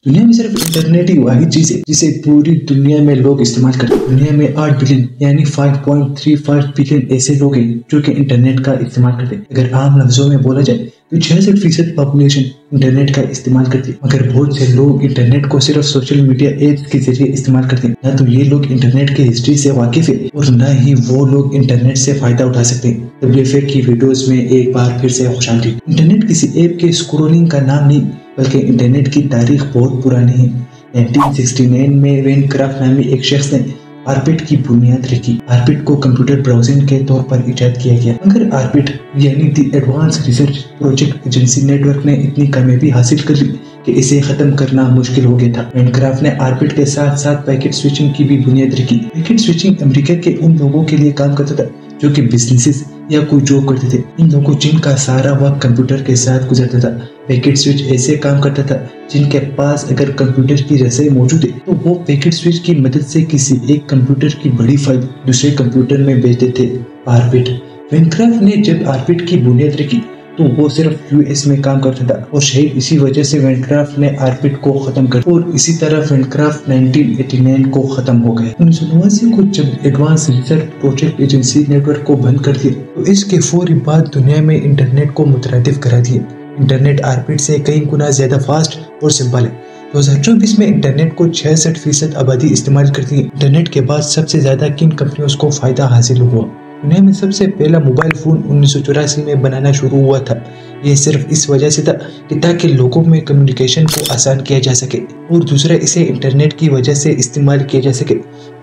دنیا میں صرف انٹرنیٹ ہی واحد چیز ہے جسے پوری دنیا میں لوگ استعمال کرتے ہیں۔ دنیا میں 8 بلین یعنی 5.35 بلین ایسے لوگ ہیں جو کہ انٹرنیٹ کا استعمال کرتے ہیں۔ اگر عام لفظوں میں بولا جائے تو 66% پاپولیشن انٹرنیٹ کا استعمال کرتی ہے، مگر بہت سے لوگ انٹرنیٹ کو صرف سوشل میڈیا ایپس کے ذریعے استعمال کرتے ہیں۔ نہ تو یہ لوگ انٹرنیٹ کی ہسٹری سے واقف ہے اور نہ ہی وہ لوگ انٹرنیٹ سے فائدہ اٹھا سکتے ہیں۔ WFA کی ویڈیوز میں ایک بار پھر سے خوش آمدید۔ انٹرنیٹ کسی ایپ کے اسکرولنگ کا نام نہیں بلکہ انٹرنیٹ کی تاریخ بہت پرانی ہے۔ 1969 میں وین کرافٹ نامی ایک شخص نے آرپٹ کی بنیاد رکھی۔ آرپٹ کو کمپیوٹر براؤزنگ کے طور پر ایجاد کیا گیا، مگر آرپٹ یعنی the advance research project agency network نے اتنی کامیابی حاصل کر لی کہ اسے ختم کرنا مشکل ہو گیا تھا۔ وین کرافٹ نے آرپٹ کے ساتھ ساتھ پیکٹ سوئچنگ کی بھی بنیاد رکھی۔ پیکٹ سوئچنگ امریکہ کے ان لوگوں کے لیے کام کرتا تھا جو کہ بزنسز یا کوئی جاب کرتے تھے، ان لوگوں جن کا سارا وقت کمپیوٹر کے ساتھ گزرتا تھا۔ پیکٹ سوئچ ایسے کام کرتا تھا جن کے پاس اگر کمپیوٹر کی رسائی موجود ہے تو وہ پیکٹ سوئچ کی مدد سے کسی ایک کمپیوٹر کی بڑی فائل دوسرے کمپیوٹر میں بھیجتے تھے۔ آرپٹ وین کرافٹ نے جب آرپٹ کی بنیاد رکھی تو وہ صرف US میں کام کرتا تھا اور شاید اسی وجہ سے وین کرافٹ نے آرپٹ کو ختم کر اور اسی طرح وین کرافٹ 1989 کو ختم ہو گیا۔ 1989 کو جب advance research project agency network کو بند کر دیا تو اس کے فوری بعد دنیا میں انٹرنیٹ کو مترادف کرا دیا۔ انٹرنیٹ آرپٹ سے کئی گنا زیادہ فاسٹ اور سمپل ہے۔ 2024 میں انٹرنیٹ کو 66% آبادی استعمال کرتی ہے۔ انٹرنیٹ کے بعد سب سے زیادہ کن کمپنیوں کو فائدہ حاصل ہوا؟ دنیا میں سب سے پہلا موبائل فون 1984 میں بنانا شروع ہوا تھا۔ یہ صرف اس وجہ سے تھا کہ تاکہ لوگوں میں کمیونیکیشن کو آسان کیا جا سکے، اور دوسرا اسے انٹرنیٹ کی وجہ سے استعمال کیا جا سکے۔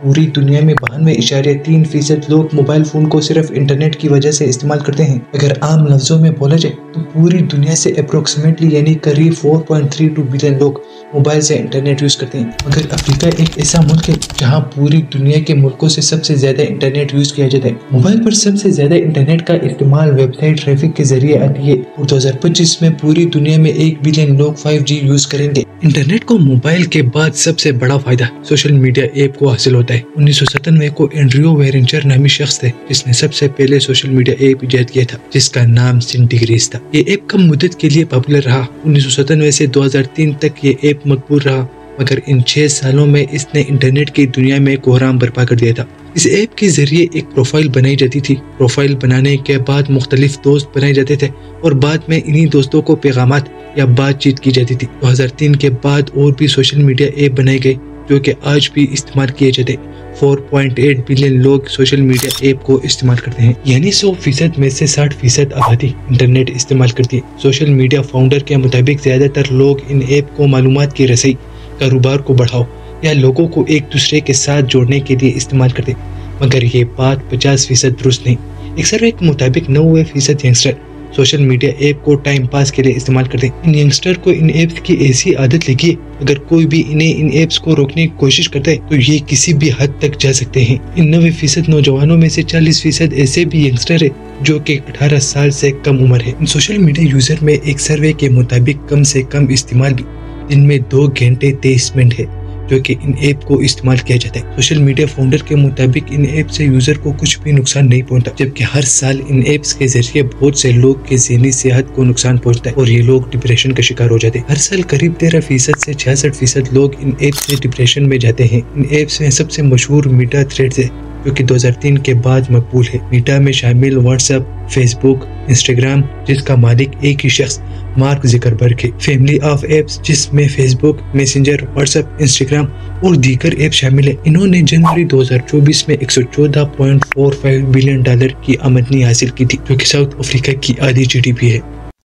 پوری دنیا میں 92.3% لوگ موبائل فون کو صرف انٹرنیٹ کی وجہ سے استعمال کرتے ہیں۔ اگر عام لفظوں میں بولا جائے تو پوری دنیا سے اپروکسیمیٹلی یعنی قریب 4.32 بلین لوگ موبائل سے انٹرنیٹ یوز کرتے ہیں۔ مگر افریقہ ایک ایسا ملک ہے جہاں پوری دنیا کے ملکوں سے سب سے زیادہ انٹرنیٹ یوز کیا جاتا ہے۔ موبائل پر سب سے زیادہ انٹرنیٹ کا استعمال ویب سائٹ ٹریفک کے ذریعے آتی ہے، اور 2025 میں پوری دنیا میں 1 بلین لوگ 5G یوز کریں گے۔ انٹرنیٹ کو موبائل کے بعد سب سے بڑا فائدہ سوشل میڈیا ایپ کو حاصل ہوتا ہے۔ 1997 کو اینڈریو ویرنچر نامی شخص تھے جس نے سب سے پہلے سوشل میڈیا ایپ ایجاد کیا تھا جس کا نام سینٹیگریز تھا۔ یہ ایپ کم مدت کے لیے پاپولر رہا۔ 1997 سے 2003 تک یہ ایپ مقبول رہا، مگر ان 6 سالوں میں اس نے انٹرنیٹ کی دنیا میں کوہرام برپا کر دیا تھا۔ اس ایپ کے ذریعے ایک پروفائل بنائی جاتی تھی۔ پروفائل بنانے کے بعد مختلف دوست بنائے جاتے تھے اور بعد میں انہی دوستوں کو پیغامات یا بات چیت کی جاتی تھی۔ 2003 کے بعد اور بھی سوشل میڈیا ایپ بنائے گئے جو کہ آج بھی استعمال کیے جاتے۔ 4.8 بلین لوگ سوشل میڈیا ایپ کو استعمال کرتے ہیں، یعنی 100% میں سے 60% آبادی انٹرنیٹ استعمال کرتی ہے۔ سوشل میڈیا فاؤنڈر کے مطابق زیادہ تر لوگ ان ایپ کو معلومات کی رسائی، کاروبار کو بڑھاؤ یا لوگوں کو ایک دوسرے کے ساتھ جوڑنے کے لیے استعمال کرتے، مگر یہ بات 50% درست نہیں۔ ایک سروے کے مطابق 90% ینگسٹر سوشل میڈیا ایپ کو ٹائم پاس کے لیے استعمال کرتے ہیں۔ ان ینگسٹر کو ان ایپس کی ایسی عادت لگی ہے اگر کوئی بھی انہیں ان ایپس کو روکنے کی کوشش کرتا ہے تو یہ کسی بھی حد تک جا سکتے ہیں۔ ان 90% نوجوانوں میں سے 40% ایسے بھی ینگسٹر ہیں جو کہ 18 سال سے کم عمر ہے۔ ان سوشل میڈیا یوزر میں ایک سروے کے مطابق کم سے کم استعمال بھی دن میں 2 گھنٹے 23 منٹ ہے جو کہ ان ایپ کو استعمال کیا جاتا ہے۔ سوشل میڈیا فاؤنڈر کے مطابق ان ایپ سے یوزر کو کچھ بھی نقصان نہیں پہنچتا، جبکہ ہر سال ان ایپس کے ذریعے بہت سے لوگ کے ذہنی صحت کو نقصان پہنچتا ہے اور یہ لوگ ڈپریشن کا شکار ہو جاتے ہیں۔ ہر سال قریب 13% سے 66% لوگ ان ایپس سے ڈپریشن میں جاتے ہیں۔ ان ایپس میں سب سے مشہور میٹا تھریڈز ہے جو کہ 2003 کے بعد مقبول ہے۔ میٹا میں شامل واٹس ایپ، فیس بک، انسٹاگرام جس کا مالک ایک ہی شخص مارک زکربرگ ہے، فیملی آف ایپس جس میں فیس بک، میسنجر، واٹس ایپ، انسٹاگرام اور دیگر ایپ شامل ہیں۔ انہوں نے جنوری 2024 میں $114.45 بلین کی آمدنی حاصل کی تھی جو کہ ساؤتھ افریقہ کی آدھی GDP ہے۔